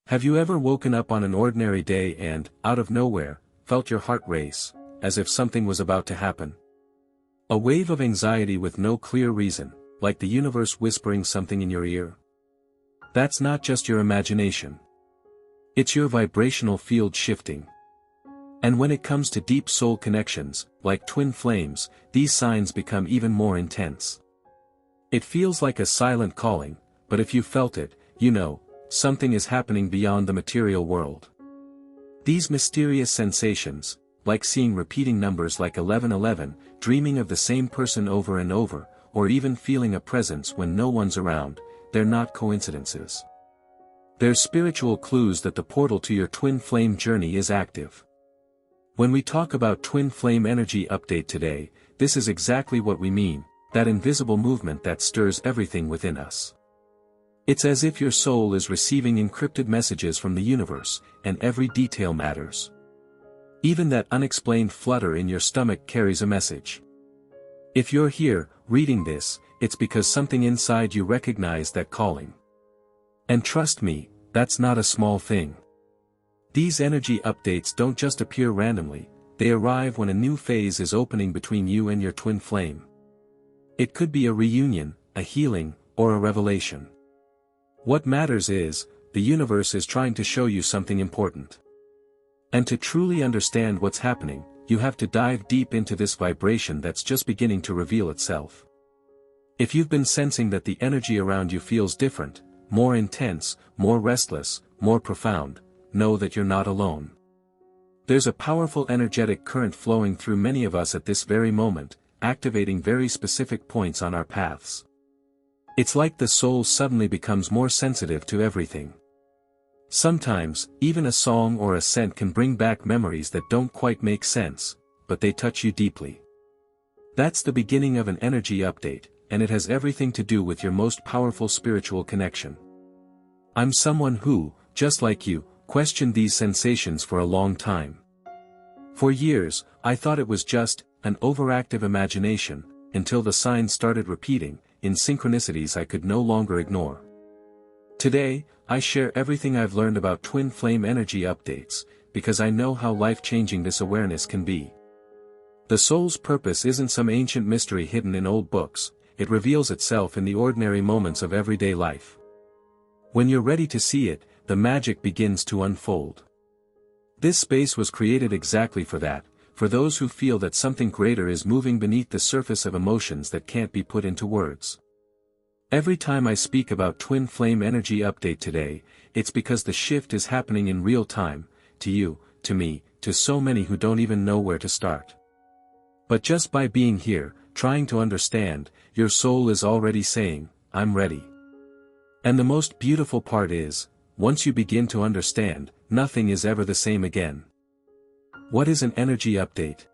Have you ever woken up on an ordinary day and, out of nowhere, felt your heart race, as if something was about to happen? A wave of anxiety with no clear reason, like the universe whispering something in your ear? That's not just your imagination. It's your vibrational field shifting. And when it comes to deep soul connections, like twin flames, these signs become even more intense. It feels like a silent calling, but if you felt it, you know, something is happening beyond the material world. These mysterious sensations, like seeing repeating numbers like 1111, dreaming of the same person over and over, or even feeling a presence when no one's around, they're not coincidences. They're spiritual clues that the portal to your twin flame journey is active. When we talk about twin flame energy update today, this is exactly what we mean, that invisible movement that stirs everything within us. It's as if your soul is receiving encrypted messages from the universe, and every detail matters. Even that unexplained flutter in your stomach carries a message. If you're here, reading this, it's because something inside you recognized that calling. And trust me, that's not a small thing. These energy updates don't just appear randomly, they arrive when a new phase is opening between you and your twin flame. It could be a reunion, a healing, or a revelation. What matters is, the universe is trying to show you something important. And to truly understand what's happening, you have to dive deep into this vibration that's just beginning to reveal itself. If you've been sensing that the energy around you feels different, more intense, more restless, more profound, know that you're not alone. There's a powerful energetic current flowing through many of us at this very moment, activating very specific points on our paths. It's like the soul suddenly becomes more sensitive to everything. Sometimes, even a song or a scent can bring back memories that don't quite make sense, but they touch you deeply. That's the beginning of an energy update, and it has everything to do with your most powerful spiritual connection. I'm someone who, just like you, questioned these sensations for a long time. For years, I thought it was just an overactive imagination, until the signs started repeating, in synchronicities I could no longer ignore. Today, I share everything I've learned about twin flame energy updates, because I know how life-changing this awareness can be. The soul's purpose isn't some ancient mystery hidden in old books, it reveals itself in the ordinary moments of everyday life. When you're ready to see it, the magic begins to unfold. This space was created exactly for that, for those who feel that something greater is moving beneath the surface of emotions that can't be put into words. Every time I speak about twin flame energy update today, it's because the shift is happening in real time, to you, to me, to so many who don't even know where to start. But just by being here, trying to understand, your soul is already saying, I'm ready. And the most beautiful part is, once you begin to understand, nothing is ever the same again. What is an energy update?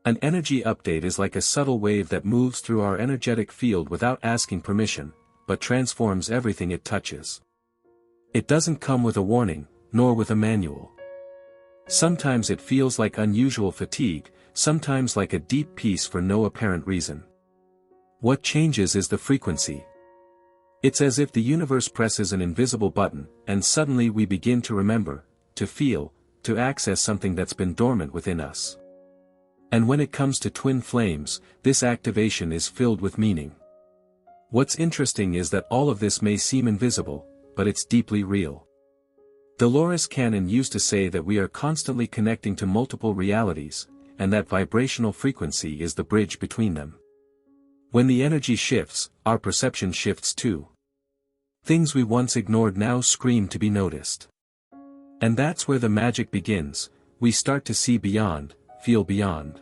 An energy update is like a subtle wave that moves through our energetic field without asking permission, but transforms everything it touches. It doesn't come with a warning, nor with a manual. Sometimes it feels like unusual fatigue, sometimes like a deep peace for no apparent reason. What changes is the frequency. It's as if the universe presses an invisible button, and suddenly we begin to remember, to feel, to access something that's been dormant within us. And when it comes to twin flames, this activation is filled with meaning. What's interesting is that all of this may seem invisible, but it's deeply real. Dolores Cannon used to say that we are constantly connecting to multiple realities, and that vibrational frequency is the bridge between them. When the energy shifts, our perception shifts too. Things we once ignored now scream to be noticed. And that's where the magic begins, we start to see beyond, feel beyond.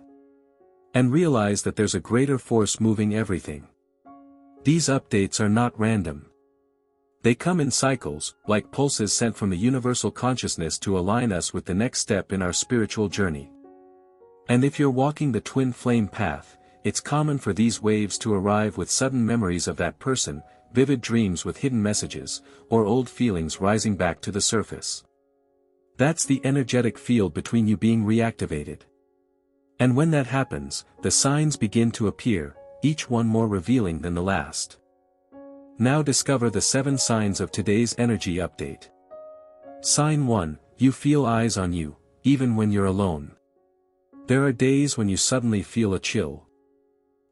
And realize that there's a greater force moving everything. These updates are not random. They come in cycles, like pulses sent from the universal consciousness to align us with the next step in our spiritual journey. And if you're walking the twin flame path, it's common for these waves to arrive with sudden memories of that person, vivid dreams with hidden messages, or old feelings rising back to the surface. That's the energetic field between you being reactivated. And when that happens, the signs begin to appear, each one more revealing than the last. Now discover the 7 signs of today's energy update. Sign 1, you feel eyes on you, even when you're alone. There are days when you suddenly feel a chill.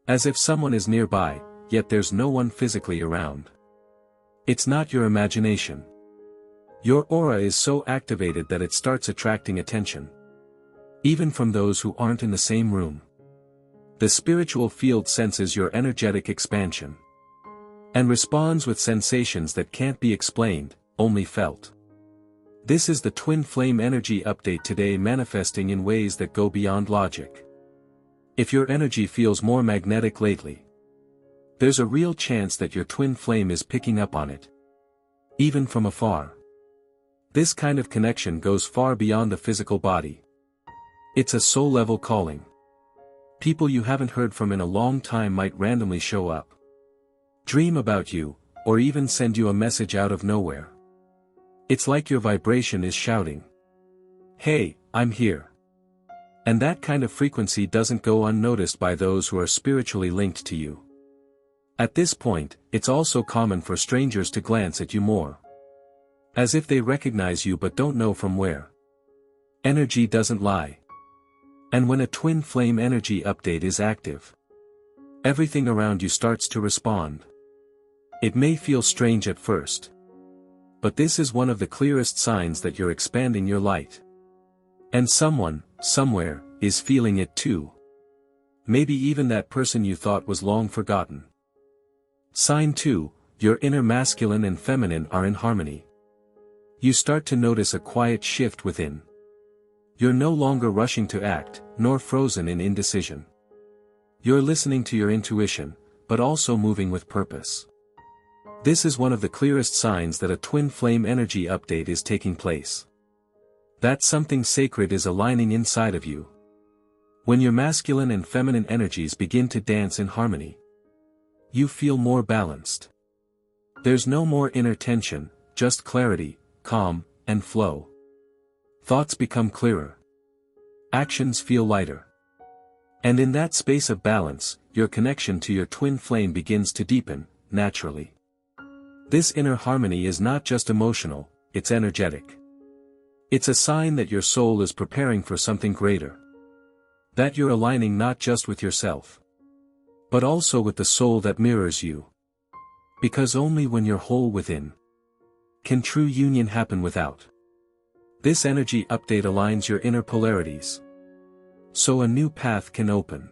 As if someone is nearby, yet there's no one physically around. It's not your imagination. Your aura is so activated that it starts attracting attention. Even from those who aren't in the same room. The spiritual field senses your energetic expansion. And responds with sensations that can't be explained, only felt. This is the twin flame energy update today, manifesting in ways that go beyond logic. If your energy feels more magnetic lately, there's a real chance that your twin flame is picking up on it. Even from afar. This kind of connection goes far beyond the physical body. It's a soul-level calling. People you haven't heard from in a long time might randomly show up. Dream about you, or even send you a message out of nowhere. It's like your vibration is shouting, "Hey, I'm here." And that kind of frequency doesn't go unnoticed by those who are spiritually linked to you. At this point, it's also common for strangers to glance at you more. As if they recognize you but don't know from where. Energy doesn't lie. And when a twin flame energy update is active, everything around you starts to respond. It may feel strange at first. But this is one of the clearest signs that you're expanding your light. And someone, somewhere, is feeling it too. Maybe even that person you thought was long forgotten. Sign 2, your inner masculine and feminine are in harmony. You start to notice a quiet shift within. You're no longer rushing to act, nor frozen in indecision. You're listening to your intuition, but also moving with purpose. This is one of the clearest signs that a twin flame energy update is taking place. That something sacred is aligning inside of you. When your masculine and feminine energies begin to dance in harmony, you feel more balanced. There's no more inner tension, just clarity, calm, and flow. Thoughts become clearer. Actions feel lighter. And in that space of balance, your connection to your twin flame begins to deepen, naturally. This inner harmony is not just emotional, it's energetic. It's a sign that your soul is preparing for something greater. That you're aligning not just with yourself, but also with the soul that mirrors you. Because only when you're whole within, can true union happen without. This energy update aligns your inner polarities. So a new path can open.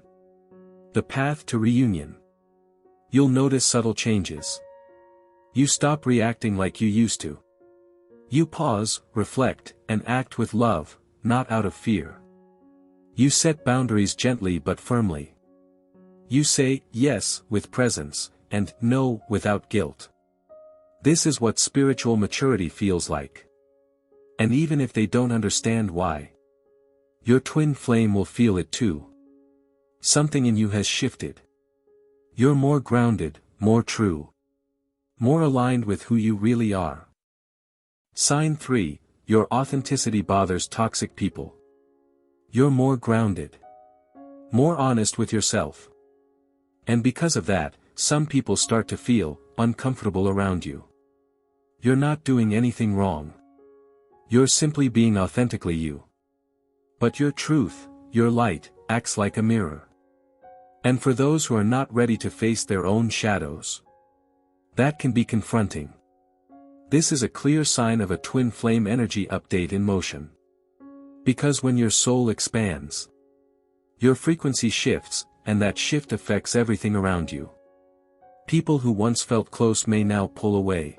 The path to reunion. You'll notice subtle changes. You stop reacting like you used to. You pause, reflect, and act with love, not out of fear. You set boundaries gently but firmly. You say yes with presence, and no without guilt. This is what spiritual maturity feels like. And even if they don't understand why, your twin flame will feel it too. Something in you has shifted. You're more grounded, more true. More aligned with who you really are. Sign 3, your authenticity bothers toxic people. You're more grounded. More honest with yourself. And because of that, some people start to feel uncomfortable around you. You're not doing anything wrong. You're simply being authentically you. But your truth, your light, acts like a mirror. And for those who are not ready to face their own shadows, that can be confronting. This is a clear sign of a twin flame energy update in motion. Because when your soul expands, your frequency shifts, and that shift affects everything around you. People who once felt close may now pull away.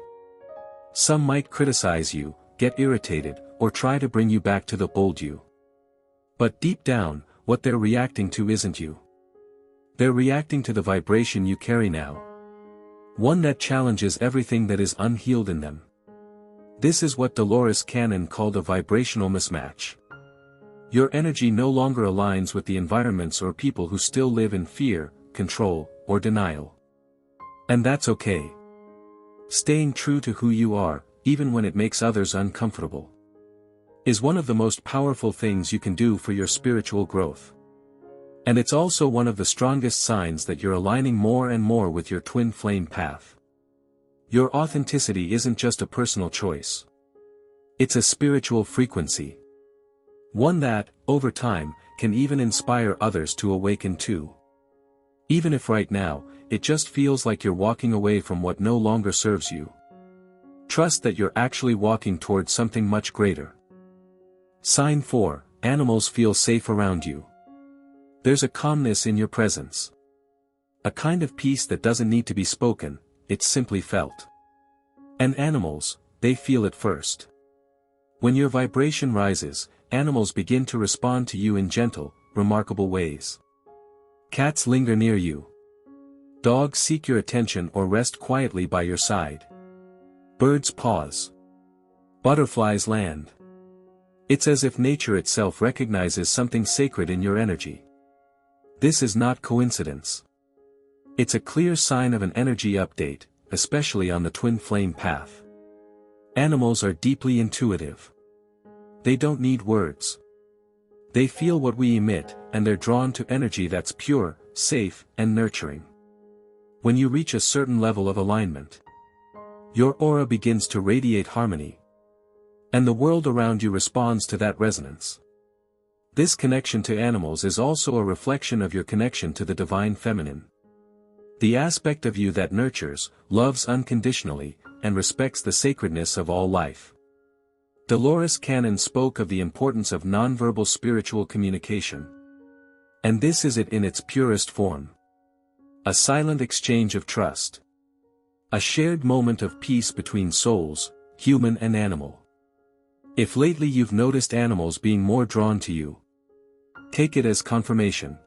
Some might criticize you, get irritated, or try to bring you back to the old you. But deep down, what they're reacting to isn't you. They're reacting to the vibration you carry now. One that challenges everything that is unhealed in them. This is what Dolores Cannon called a vibrational mismatch. Your energy no longer aligns with the environments or people who still live in fear, control, or denial. And that's okay. Staying true to who you are, even when it makes others uncomfortable, is one of the most powerful things you can do for your spiritual growth. And it's also one of the strongest signs that you're aligning more and more with your twin flame path. Your authenticity isn't just a personal choice. It's a spiritual frequency. One that, over time, can even inspire others to awaken too. Even if right now, it just feels like you're walking away from what no longer serves you. Trust that you're actually walking towards something much greater. Sign 4, animals feel safe around you. There's a calmness in your presence. A kind of peace that doesn't need to be spoken, it's simply felt. And animals, they feel it first. When your vibration rises, animals begin to respond to you in gentle, remarkable ways. Cats linger near you. Dogs seek your attention or rest quietly by your side. Birds pause. Butterflies land. It's as if nature itself recognizes something sacred in your energy. This is not coincidence. It's a clear sign of an energy update, especially on the twin flame path. Animals are deeply intuitive. They don't need words. They feel what we emit, and they're drawn to energy that's pure, safe, and nurturing. When you reach a certain level of alignment, your aura begins to radiate harmony. And the world around you responds to that resonance. This connection to animals is also a reflection of your connection to the divine feminine. The aspect of you that nurtures, loves unconditionally, and respects the sacredness of all life. Dolores Cannon spoke of the importance of nonverbal spiritual communication. And this is it in its purest form. A silent exchange of trust. A shared moment of peace between souls, human and animal. If lately you've noticed animals being more drawn to you, take it as confirmation.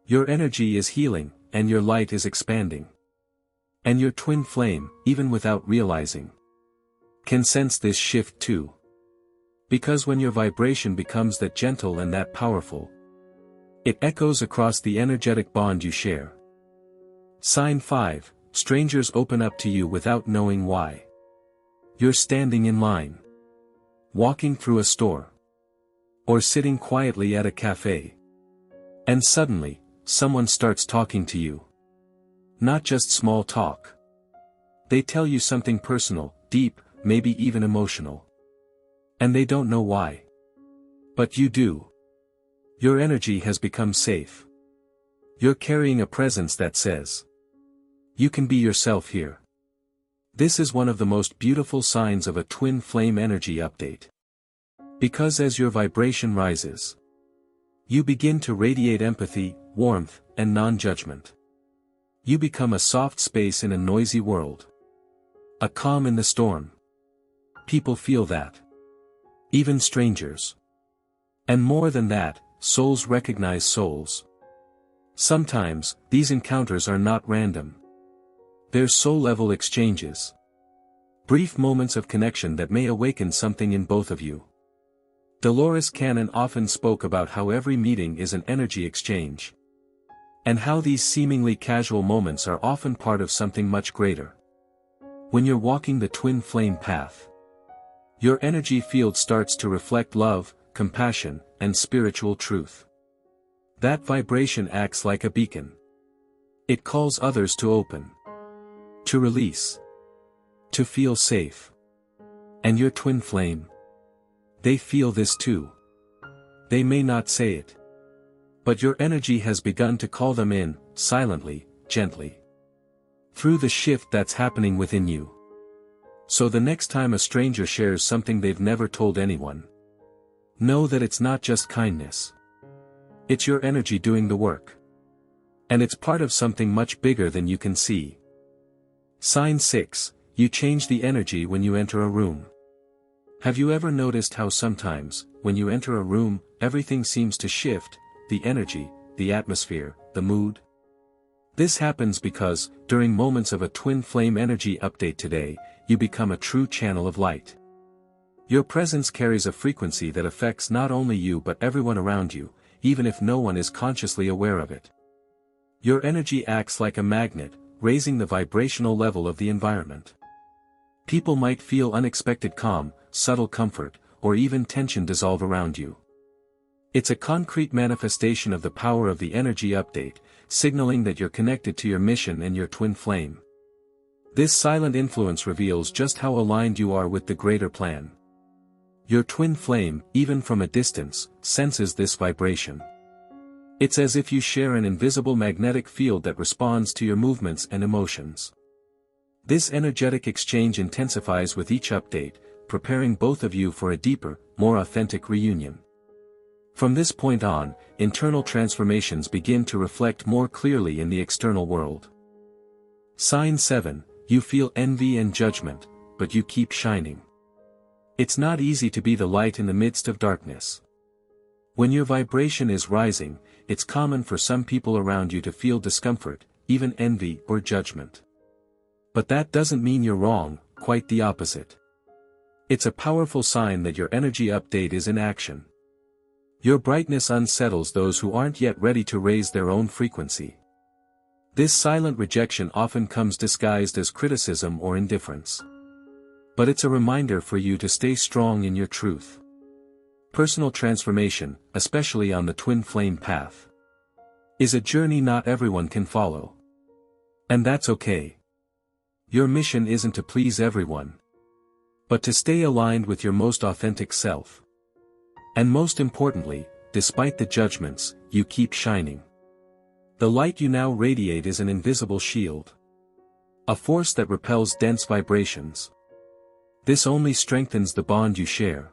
Your energy is healing, and your light is expanding. And your twin flame, even without realizing, can sense this shift too. Because when your vibration becomes that gentle and that powerful, it echoes across the energetic bond you share. Sign 5, strangers open up to you without knowing why. You're standing in line, walking through a store, or sitting quietly at a cafe. And suddenly, someone starts talking to you. Not just small talk. They tell you something personal, deep, maybe even emotional. And they don't know why. But you do. Your energy has become safe. You're carrying a presence that says, you can be yourself here. This is one of the most beautiful signs of a twin flame energy update. Because as your vibration rises, you begin to radiate empathy, warmth, and non-judgment. You become a soft space in a noisy world. A calm in the storm. People feel that. Even strangers. And more than that, souls recognize souls. Sometimes, these encounters are not random. They're soul-level exchanges. Brief moments of connection that may awaken something in both of you. Dolores Cannon often spoke about how every meeting is an energy exchange. And how these seemingly casual moments are often part of something much greater. When you're walking the twin flame path, your energy field starts to reflect love, compassion, and spiritual truth. That vibration acts like a beacon. It calls others to open, to release, to feel safe. And your twin flame, they feel this too. They may not say it, but your energy has begun to call them in, silently, gently. Through the shift that's happening within you. So the next time a stranger shares something they've never told anyone, know that it's not just kindness. It's your energy doing the work. And it's part of something much bigger than you can see. Sign 6, you change the energy when you enter a room. Have you ever noticed how sometimes, when you enter a room, everything seems to shift, the energy, the atmosphere, the mood? This happens because, during moments of a twin flame energy update today, you become a true channel of light. Your presence carries a frequency that affects not only you but everyone around you, even if no one is consciously aware of it. Your energy acts like a magnet, raising the vibrational level of the environment. People might feel unexpected calm, subtle comfort, or even tension dissolve around you. It's a concrete manifestation of the power of the energy update, signaling that you're connected to your mission and your twin flame. This silent influence reveals just how aligned you are with the greater plan. Your twin flame, even from a distance, senses this vibration. It's as if you share an invisible magnetic field that responds to your movements and emotions. This energetic exchange intensifies with each update, preparing both of you for a deeper, more authentic reunion. From this point on, internal transformations begin to reflect more clearly in the external world. Sign 7, you feel envy and judgment, but you keep shining. It's not easy to be the light in the midst of darkness. When your vibration is rising, it's common for some people around you to feel discomfort, even envy or judgment. But that doesn't mean you're wrong, quite the opposite. It's a powerful sign that your energy update is in action. Your brightness unsettles those who aren't yet ready to raise their own frequency. This silent rejection often comes disguised as criticism or indifference. But it's a reminder for you to stay strong in your truth. Personal transformation, especially on the twin flame path, is a journey not everyone can follow. And that's okay. Your mission isn't to please everyone, but to stay aligned with your most authentic self. And most importantly, despite the judgments, you keep shining. The light you now radiate is an invisible shield, a force that repels dense vibrations. This only strengthens the bond you share.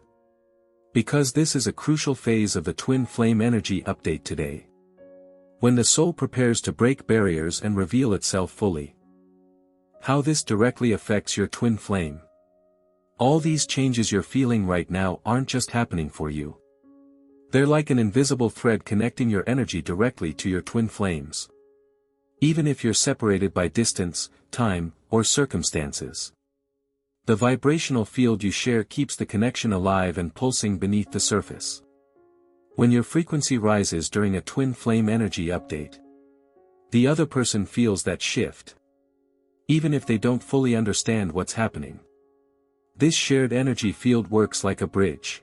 Because this is a crucial phase of the twin flame energy update today. When the soul prepares to break barriers and reveal itself fully. How this directly affects your twin flame. All these changes you're feeling right now aren't just happening for you. They're like an invisible thread connecting your energy directly to your twin flames. Even if you're separated by distance, time, or circumstances. The vibrational field you share keeps the connection alive and pulsing beneath the surface. When your frequency rises during a twin flame energy update, the other person feels that shift. Even if they don't fully understand what's happening. This shared energy field works like a bridge,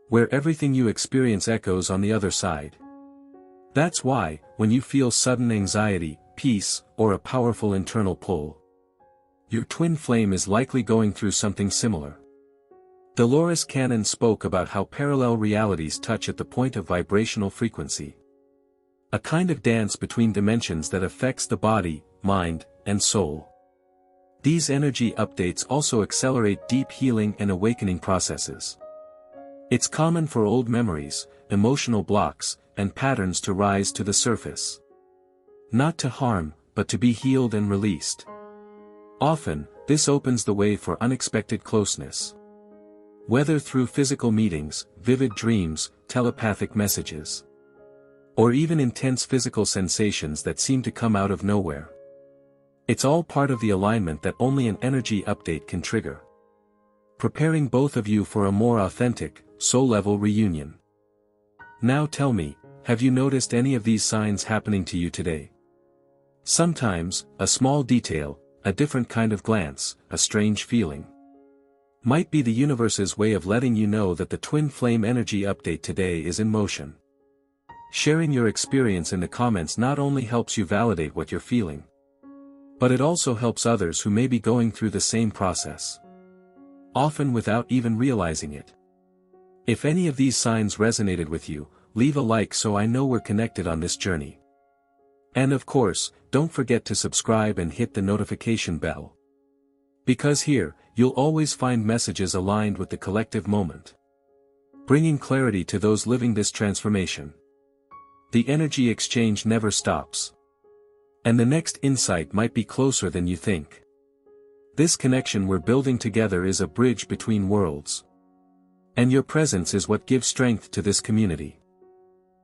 where everything you experience echoes on the other side. That's why, when you feel sudden anxiety, peace, or a powerful internal pull, your twin flame is likely going through something similar. Dolores Cannon spoke about how parallel realities touch at the point of vibrational frequency. A kind of dance between dimensions that affects the body, mind, and soul. These energy updates also accelerate deep healing and awakening processes. It's common for old memories, emotional blocks, and patterns to rise to the surface. Not to harm, but to be healed and released. Often, this opens the way for unexpected closeness. Whether through physical meetings, vivid dreams, telepathic messages, or even intense physical sensations that seem to come out of nowhere. It's all part of the alignment that only an energy update can trigger. Preparing both of you for a more authentic, soul-level reunion. Now tell me, have you noticed any of these signs happening to you today? Sometimes, a small detail, a different kind of glance, a strange feeling, might be the universe's way of letting you know that the twin flame energy update today is in motion. Sharing your experience in the comments not only helps you validate what you're feeling, but it also helps others who may be going through the same process. Often without even realizing it. If any of these signs resonated with you, leave a like so I know we're connected on this journey. And of course, don't forget to subscribe and hit the notification bell. Because here, you'll always find messages aligned with the collective moment. Bringing clarity to those living this transformation. The energy exchange never stops. And the next insight might be closer than you think. This connection we're building together is a bridge between worlds. And your presence is what gives strength to this community.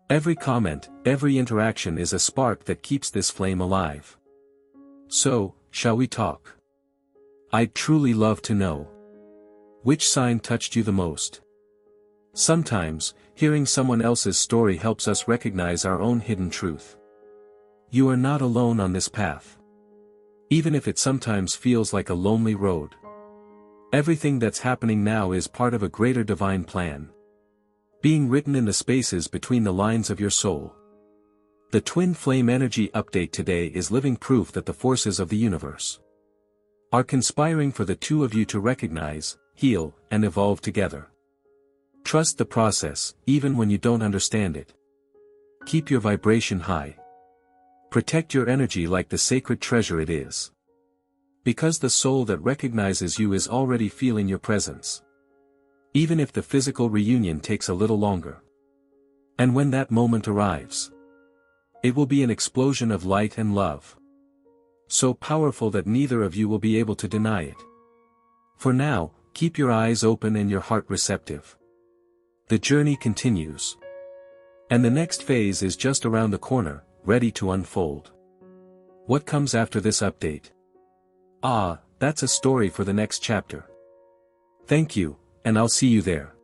Every comment, every interaction is a spark that keeps this flame alive. So, shall we talk? I'd truly love to know. Which sign touched you the most? Sometimes, hearing someone else's story helps us recognize our own hidden truth. You are not alone on this path. Even if it sometimes feels like a lonely road. Everything that's happening now is part of a greater divine plan. Being written in the spaces between the lines of your soul. The twin flame energy update today is living proof that the forces of the universe are conspiring for the two of you to recognize, heal, and evolve together. Trust the process, even when you don't understand it. Keep your vibration high. Protect your energy like the sacred treasure it is. Because the soul that recognizes you is already feeling your presence. Even if the physical reunion takes a little longer. And when that moment arrives, it will be an explosion of light and love. So powerful that neither of you will be able to deny it. For now, keep your eyes open and your heart receptive. The journey continues. And the next phase is just around the corner, ready to unfold. What comes after this update? Ah, that's a story for the next chapter. Thank you, and I'll see you there.